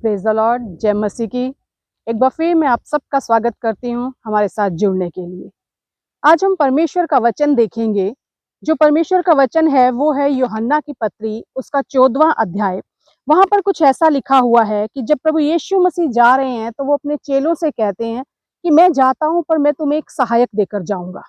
Praise the Lord, जय मसीह की। एक बार फिर मैं आप सबका स्वागत करती हूँ हमारे साथ जुड़ने के लिए। आज हम परमेश्वर का वचन देखेंगे। जो परमेश्वर का वचन है वो है यूहन्ना की पत्री, उसका 14वां अध्याय। वहां पर कुछ ऐसा लिखा हुआ है कि जब प्रभु यीशु मसीह जा रहे हैं तो वो अपने चेलों से कहते हैं कि मैं जाता हूं पर मैं तुम्हें एक सहायक देकर जाऊंगा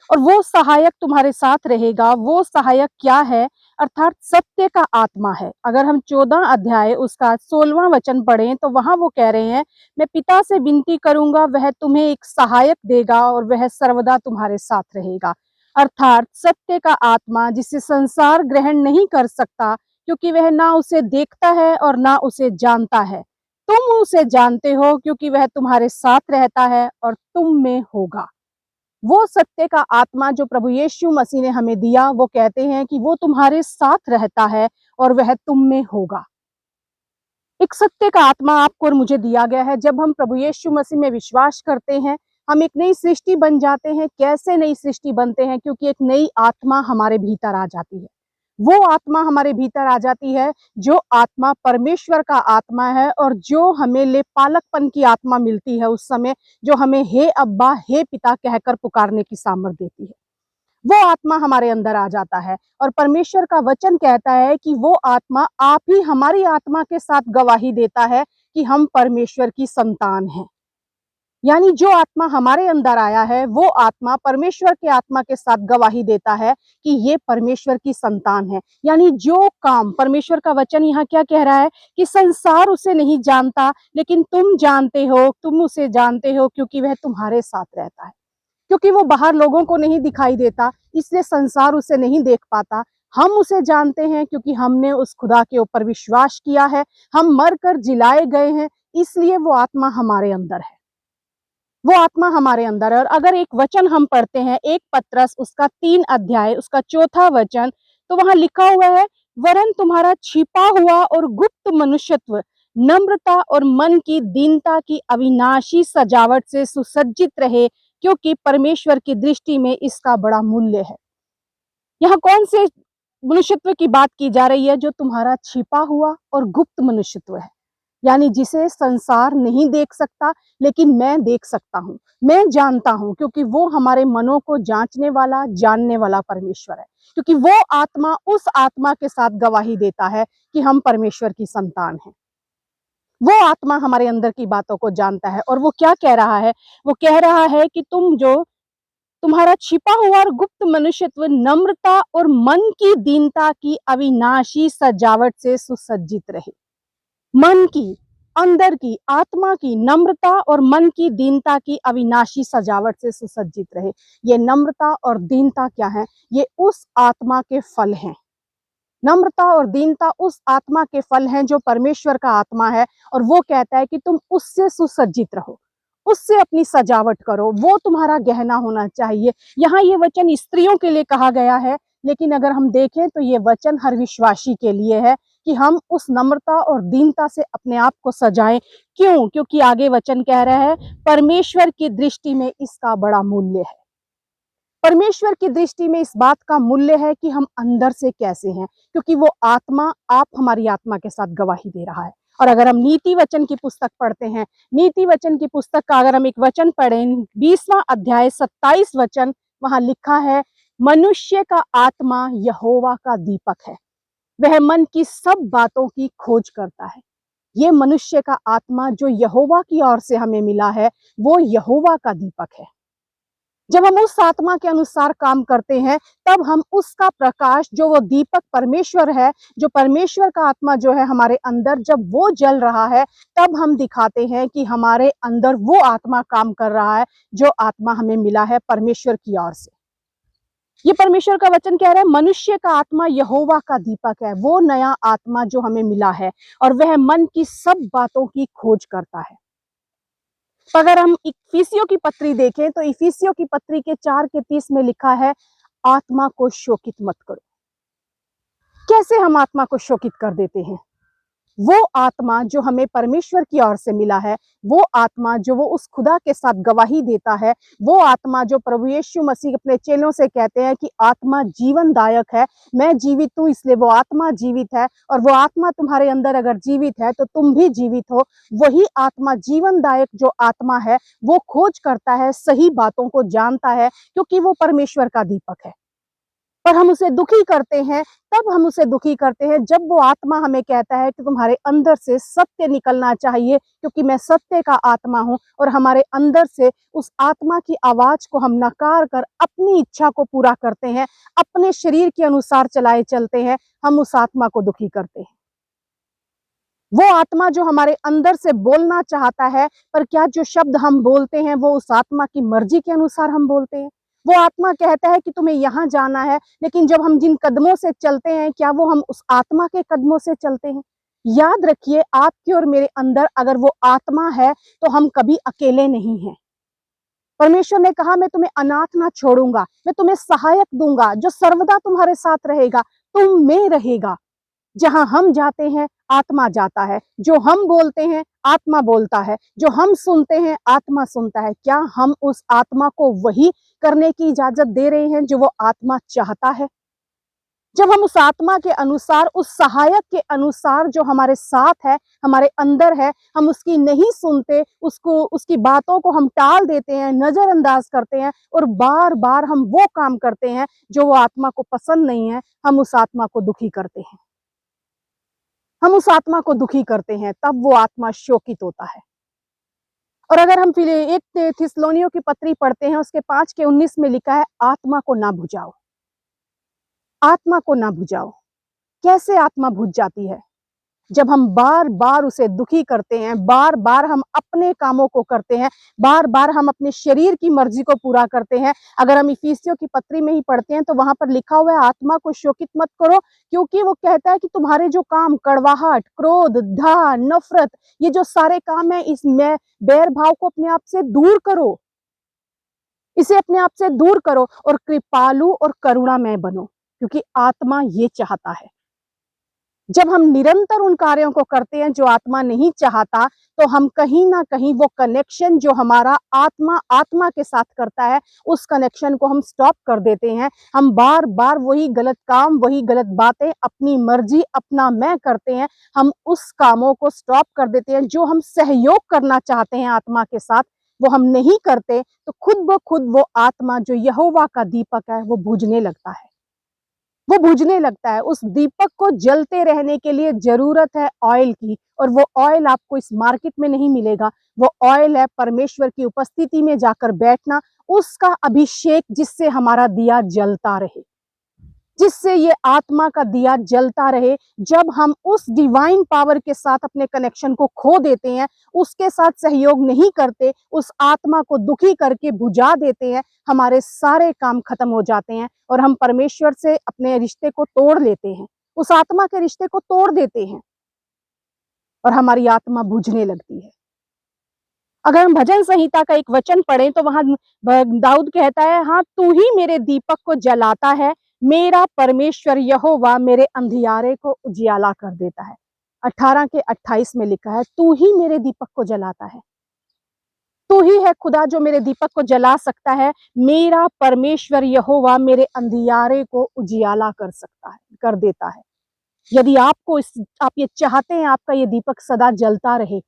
और वो सहायक तुम्हारे साथ रहेगा। वो सहायक क्या है? अर्थात सत्य का आत्मा है। अगर हम 14 अध्याय उसका 16वां वचन पढ़ें तो वहां वो कह रहे हैं, मैं पिता से विनती करूंगा, वह तुम्हें एक सहायक देगा और वह सर्वदा तुम्हारे साथ रहेगा। अर्थात सत्य का आत्मा जिसे संसार ग्रहण नहीं कर सकता, क्योंकि वह ना उसे देखता है और ना उसे जानता है। तुम उसे जानते हो क्योंकि वह तुम्हारे साथ रहता है और तुम में होगा। वो सत्य का आत्मा जो प्रभु यीशु मसीह ने हमें दिया, वो कहते हैं कि वो तुम्हारे साथ रहता है और वह तुम में होगा। एक सत्य का आत्मा आपको और मुझे दिया गया है। जब हम प्रभु यीशु मसीह में विश्वास करते हैं, हम एक नई सृष्टि बन जाते हैं। कैसे नई सृष्टि बनते हैं? क्योंकि एक नई आत्मा हमारे भीतर आ जाती है। वो आत्मा हमारे भीतर आ जाती है जो आत्मा परमेश्वर का आत्मा है और जो हमें लेपालकपन की आत्मा मिलती है उस समय, जो हमें हे अब्बा, हे पिता कहकर पुकारने की सामर्थ देती है। वो आत्मा हमारे अंदर आ जाता है और परमेश्वर का वचन कहता है कि वो आत्मा आप ही हमारी आत्मा के साथ गवाही देता है कि हम परमेश्वर की संतान हैं। यानी जो आत्मा हमारे अंदर आया है वो आत्मा परमेश्वर के आत्मा के साथ गवाही देता है कि ये परमेश्वर की संतान है। यानी जो काम परमेश्वर का वचन यहाँ क्या कह रहा है कि संसार उसे नहीं जानता, लेकिन तुम जानते हो, तुम उसे जानते हो क्योंकि वह तुम्हारे साथ रहता है। क्योंकि वो बाहर लोगों को नहीं दिखाई देता, इसलिए संसार उसे नहीं देख पाता। हम उसे जानते हैं क्योंकि हमने उस खुदा के ऊपर विश्वास किया है। हम मरकर जिलाए गए हैं, इसलिए वो आत्मा हमारे अंदर है। वो आत्मा हमारे अंदर है। और अगर एक वचन हम पढ़ते हैं, 1 पत्रस उसका 3 अध्याय उसका 4था वचन, तो वहां लिखा हुआ है, वरन तुम्हारा छिपा हुआ और गुप्त मनुष्यत्व नम्रता और मन की दीनता की अविनाशी सजावट से सुसज्जित रहे, क्योंकि परमेश्वर की दृष्टि में इसका बड़ा मूल्य है। यहाँ कौन से मनुष्यत्व की बात की जा रही है? जो तुम्हारा छिपा हुआ और गुप्त मनुष्यत्व है। यानी जिसे संसार नहीं देख सकता, लेकिन मैं देख सकता हूँ, मैं जानता हूँ, क्योंकि वो हमारे मनों को जांचने वाला, जानने वाला परमेश्वर है। क्योंकि वो आत्मा उस आत्मा के साथ गवाही देता है कि हम परमेश्वर की संतान हैं। वो आत्मा हमारे अंदर की बातों को जानता है और वो क्या कह रहा है? वो कह रहा है कि तुम्हारा छिपा हुआ और गुप्त मनुष्यत्व नम्रता और मन की दीनता की अविनाशी सजावट से सुसज्जित रहे। मन की, अंदर की, आत्मा की नम्रता और मन की दीनता की अविनाशी सजावट से सुसज्जित रहे। ये नम्रता और दीनता क्या है? ये उस आत्मा के फल हैं। नम्रता और दीनता उस आत्मा के फल हैं जो परमेश्वर का आत्मा है। और वो कहता है कि तुम उससे सुसज्जित रहो, उससे अपनी सजावट करो, वो तुम्हारा गहना होना चाहिए। यहाँ ये वचन स्त्रियों के लिए कहा गया है, लेकिन अगर हम देखें तो ये वचन हर विश्वासी के लिए है कि हम उस नम्रता और दीनता से अपने आप को सजाएं। क्यों? क्योंकि आगे वचन कह रहा है, परमेश्वर की दृष्टि में इसका बड़ा मूल्य है। परमेश्वर की दृष्टि में इस बात का मूल्य है कि हम अंदर से कैसे हैं, क्योंकि वो आत्मा आप हमारी आत्मा के साथ गवाही दे रहा है। और अगर हम नीति वचन की पुस्तक पढ़ते हैं, नीति वचन की पुस्तक का अगर हम एक वचन पढ़ें, 20वां अध्याय 27 वचन, वहां लिखा है, मनुष्य का आत्मा यहोवा का दीपक है, वह मन की सब बातों की खोज करता है। ये मनुष्य का आत्मा जो यहोवा की ओर से हमें मिला है, वो यहोवा का दीपक है। जब हम उस आत्मा के अनुसार काम करते हैं, तब हम उसका प्रकाश, जो वो दीपक परमेश्वर है, जो परमेश्वर का आत्मा जो है हमारे अंदर, जब वो जल रहा है, तब हम दिखाते हैं कि हमारे अंदर वो आत्मा काम कर रहा है जो आत्मा हमें मिला है परमेश्वर की ओर से। ये परमेश्वर का वचन कह रहा है, मनुष्य का आत्मा यहोवा का दीपक है, वो नया आत्मा जो हमें मिला है, और वह मन की सब बातों की खोज करता है। तो अगर हम इफिसियों की पत्री देखें तो इफिसियों की पत्री के 4:30 में लिखा है, आत्मा को शोकित मत करो। कैसे हम आत्मा को शोकित कर देते हैं? वो आत्मा जो हमें परमेश्वर की ओर से मिला है, वो आत्मा जो वो उस खुदा के साथ गवाही देता है, वो आत्मा जो प्रभु यीशु मसीह अपने चेलों से कहते हैं कि आत्मा जीवनदायक है, मैं जीवित हूँ इसलिए वो आत्मा जीवित है, और वो आत्मा तुम्हारे अंदर अगर जीवित है तो तुम भी जीवित हो। वही आत्मा जीवनदायक जो आत्मा है वो खोज करता है, सही बातों को जानता है, क्योंकि वो परमेश्वर का दीपक है। पर हम उसे दुखी करते हैं, तब हम उसे दुखी करते हैं जब वो आत्मा हमें कहता है कि तुम्हारे अंदर से सत्य निकलना चाहिए, क्योंकि मैं सत्य का आत्मा हूं, और हमारे अंदर से उस आत्मा की आवाज को हम नकार कर अपनी इच्छा को पूरा करते हैं, अपने शरीर के अनुसार चलाए चलते हैं, हम उस आत्मा को दुखी करते हैं। वो आत्मा जो हमारे अंदर से बोलना चाहता है, पर क्या जो शब्द हम बोलते हैं वो उस आत्मा की मर्जी के अनुसार हम बोलते हैं? वो आत्मा कहता है कि तुम्हें यहाँ जाना है, लेकिन जब हम जिन कदमों से चलते हैं, क्या वो हम उस आत्मा के कदमों से चलते हैं? याद रखिए, आपके और मेरे अंदर अगर वो आत्मा है, तो हम कभी अकेले नहीं हैं। परमेश्वर ने कहा, मैं तुम्हें अनाथ ना छोड़ूंगा, मैं तुम्हें सहायक दूंगा जो सर्वदा तुम्हारे साथ रहेगा, तुम में रहेगा। जहां हम जाते हैं आत्मा जाता है, जो हम बोलते हैं आत्मा बोलता है, जो हम सुनते हैं आत्मा सुनता है। क्या हम उस आत्मा को वही करने की इजाजत दे रहे हैं जो वो आत्मा चाहता है? जब हम उस आत्मा के अनुसार, उस सहायक के अनुसार जो हमारे साथ है, हमारे अंदर है, हम उसकी नहीं सुनते, उसको, उसकी बातों को हम टाल देते हैं, नजरअंदाज करते हैं, और बार बार हम वो काम करते हैं जो वो आत्मा को पसंद नहीं है, हम उस आत्मा को दुखी करते हैं। हम उस आत्मा को दुखी करते हैं, तब वो आत्मा शोकित होता है। और अगर हम फिर एक थिस्सलुनीयों की पत्री पढ़ते हैं, उसके 5:19 में लिखा है, आत्मा को ना बुझाओ, आत्मा को ना बुझाओ। कैसे आत्मा बुझ जाती है? जब हम बार बार उसे दुखी करते हैं, बार बार हम अपने कामों को करते हैं, बार बार हम अपने शरीर की मर्जी को पूरा करते हैं। अगर हम इफिसियों की पत्री में ही पढ़ते हैं, तो वहां पर लिखा हुआ है, आत्मा को शोकित मत करो, क्योंकि वो कहता है कि तुम्हारे जो काम कड़वाहट, क्रोध, धा, नफरत, ये जो सारे काम है, इसमें बैर भाव को अपने आप से दूर करो, इसे अपने आप से दूर करो, और कृपालु और करुणामय बनो, क्योंकि आत्मा ये चाहता है। जब हम निरंतर उन कार्यों को करते हैं जो आत्मा नहीं चाहता, तो हम कहीं ना कहीं वो कनेक्शन जो हमारा आत्मा आत्मा के साथ करता है, उस कनेक्शन को हम स्टॉप कर देते हैं। हम बार बार वही गलत काम, वही गलत बातें, अपनी मर्जी, अपना मैं करते हैं। हम उस कामों को स्टॉप कर देते हैं जो हम सहयोग करना चाहते हैं आत्मा के साथ, वो हम नहीं करते, तो खुद ब खुद वो आत्मा जो यहोवा का दीपक है, वो बुझने लगता है, वो बुझने लगता है। उस दीपक को जलते रहने के लिए जरूरत है ऑयल की, और वो ऑयल आपको इस मार्केट में नहीं मिलेगा। वो ऑयल है परमेश्वर की उपस्थिति में जाकर बैठना, उसका अभिषेक, जिससे हमारा दिया जलता रहे, जिससे ये आत्मा का दिया जलता रहे। जब हम उस डिवाइन पावर के साथ अपने कनेक्शन को खो देते हैं, उसके साथ सहयोग नहीं करते, उस आत्मा को दुखी करके बुझा देते हैं, हमारे सारे काम खत्म हो जाते हैं, और हम परमेश्वर से अपने रिश्ते को तोड़ लेते हैं, उस आत्मा के रिश्ते को तोड़ देते हैं, और हमारी आत्मा बुझने लगती है। अगर हम भजन संहिता का एक वचन पढ़ें, तो वहां दाऊद कहता है, हाँ तू ही मेरे दीपक को जलाता है, मेरा परमेश्वर यहोवा मेरे अंधियारे को उजियाला कर देता है। 18 के 28 में लिखा है, तू ही मेरे दीपक को जलाता है, तू ही है खुदा जो मेरे दीपक को जला सकता है। मेरा परमेश्वर यहोवा मेरे अंधियारे को उजियाला कर सकता है, कर देता है। यदि आपको आप ये चाहते हैं आपका ये दीपक सदा जलता रहे,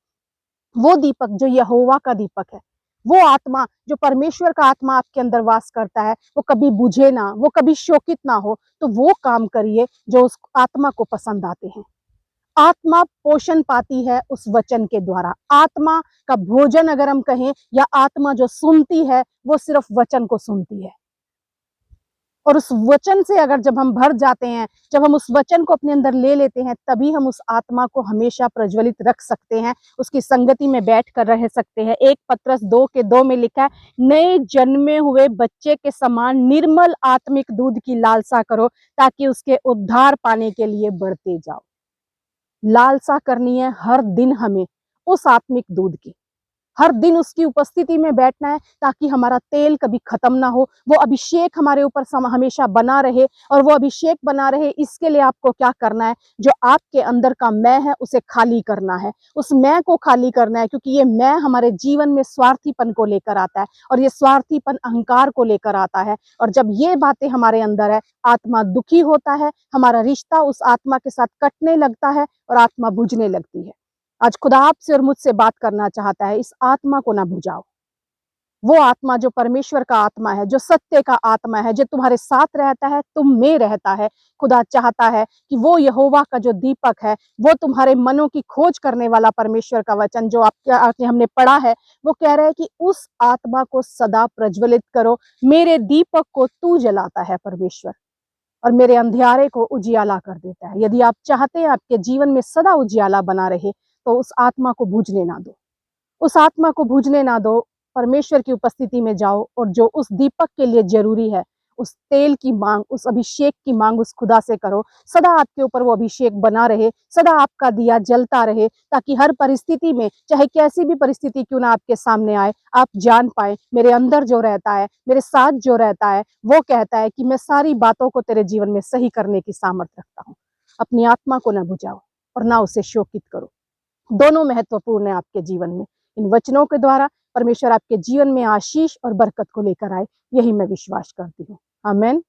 वो दीपक जो यहोवा का दीपक है, वो आत्मा जो परमेश्वर का आत्मा आपके अंदर वास करता है, वो कभी बुझे ना, वो कभी शोकित ना हो, तो वो काम करिए जो उस आत्मा को पसंद आते हैं। आत्मा पोषण पाती है उस वचन के द्वारा। आत्मा का भोजन अगर हम कहें, या आत्मा जो सुनती है, वो सिर्फ वचन को सुनती है, और उस वचन से अगर जब हम भर जाते हैं, जब हम उस वचन को अपने अंदर ले लेते हैं, तभी हम उस आत्मा को हमेशा प्रज्वलित रख सकते हैं, उसकी संगति में बैठ कर रह सकते हैं। 1 पत्रस 2:2 में लिखा है, नए जन्मे हुए बच्चे के समान निर्मल आत्मिक दूध की लालसा करो, ताकि उसके उद्धार पाने के लिए बढ़ते जाओ। लालसा करनी है हर दिन हमें उस आत्मिक दूध की, हर दिन उसकी उपस्थिति में बैठना है ताकि हमारा तेल कभी खत्म ना हो, वो अभिषेक हमारे ऊपर हमेशा बना रहे। और वो अभिषेक बना रहे, इसके लिए आपको क्या करना है, जो आपके अंदर का मैं है उसे खाली करना है, उस मैं को खाली करना है, क्योंकि ये मैं हमारे जीवन में स्वार्थीपन को लेकर आता है और ये स्वार्थीपन अहंकार को लेकर आता है। और जब ये बातें हमारे अंदर है, आत्मा दुखी होता है, हमारा रिश्ता उस आत्मा के साथ कटने लगता है और आत्मा बुझने लगती है। आज खुदा आपसे और मुझसे बात करना चाहता है, इस आत्मा को ना बुझाओ। वो आत्मा जो परमेश्वर का आत्मा है, जो सत्य का आत्मा है, जो तुम्हारे साथ रहता है, तुम में रहता है। खुदा चाहता है कि वो यहोवा का जो दीपक है, वो तुम्हारे मनों की खोज करने वाला परमेश्वर का वचन जो आपने हमने पढ़ा है, वो कह रहा है कि उस आत्मा को सदा प्रज्वलित करो। मेरे दीपक को तू जलाता है परमेश्वर, और मेरे अंधियारे को उजियाला कर देता है। यदि आप चाहते हैं आपके जीवन में सदा उजियाला बना रहे, तो उस आत्मा को बुझने ना दो, उस आत्मा को बुझने ना दो। परमेश्वर की उपस्थिति में जाओ और जो उस दीपक के लिए जरूरी है, उस तेल की मांग, उस अभिषेक की मांग उस खुदा से करो। सदा आपके ऊपर वो अभिषेक बना रहे, सदा आपका दिया जलता रहे, ताकि हर परिस्थिति में, चाहे कैसी भी परिस्थिति क्यों ना आपके सामने आए, आप जान पाए मेरे अंदर जो रहता है, मेरे साथ जो रहता है, वो कहता है कि मैं सारी बातों को तेरे जीवन में सही करने की सामर्थ्य रखता हूँ। अपनी आत्मा को ना बुझाओ और ना उसे शोकित करो। दोनों महत्वपूर्ण है आपके जीवन में। इन वचनों के द्वारा परमेश्वर आपके जीवन में आशीष और बरकत को लेकर आए, यही मैं विश्वास करती हूँ। आमीन।